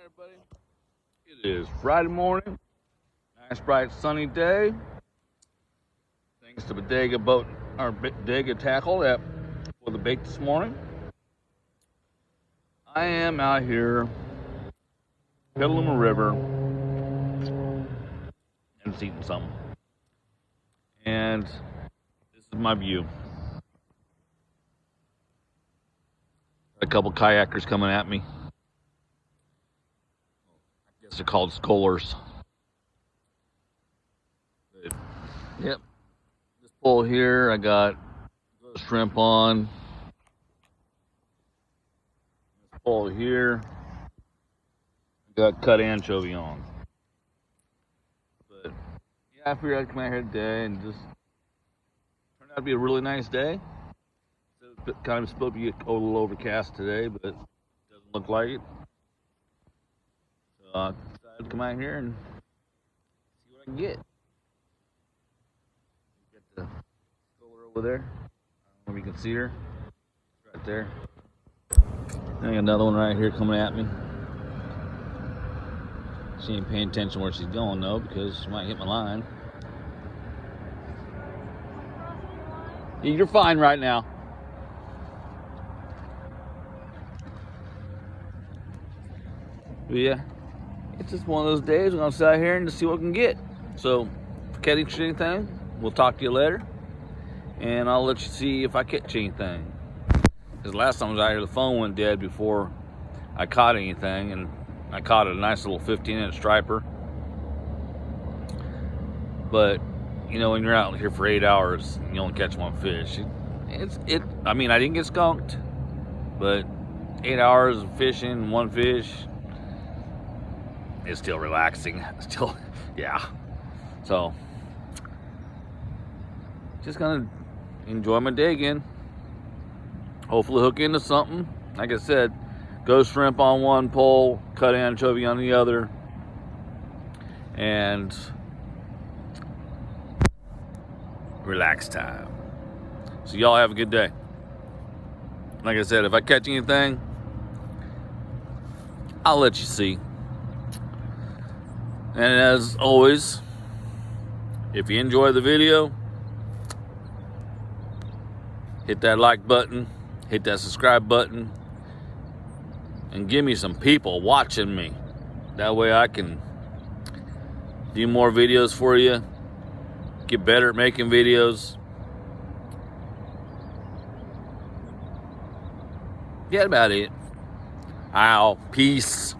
Everybody, it is Friday morning, nice bright sunny day. Thanks to Bodega Boat or Bodega Tackle for the bait this morning. I am out here, Petaluma River, and it's eating something. And this is my view. A couple kayakers coming at me. I guess they're called scullers. But, yep. This pole here, I got shrimp on. This pole here, I got cut anchovy on. But yeah, I figured I'd come out here today and just turned out to be a really nice day. It's kind of supposed to be a little overcast today, but it doesn't look like it. So I decided to come out here and see what I can get. Get the sculler over there. I don't know if you can see her. It's right there. I got another one right here coming at me. She ain't paying attention where she's going though, because she might hit my line. You're fine right now. But yeah, it's just one of those days. We're gonna sit out here and just see what we can get. So, if I catch anything, we'll talk to you later, and I'll let you see if I catch anything. Because last time I was out here, the phone went dead before I caught anything, and I caught a nice little 15-inch striper. But you know, when you're out here for 8 hours, you only catch one fish. I mean, I didn't get skunked, but 8 hours of fishing, one fish. It's still relaxing. Still, yeah. So, just gonna enjoy my day again. Hopefully hook into something. Like I said, ghost shrimp on one pole, cut anchovy on the other, and relax time. So y'all have a good day. Like I said, if I catch anything, I'll let you see. And as always, if you enjoy the video, hit that like button, hit that subscribe button, and give me some people watching me. That way I can do more videos for you, get better at making videos. Yeah, about it. Peace.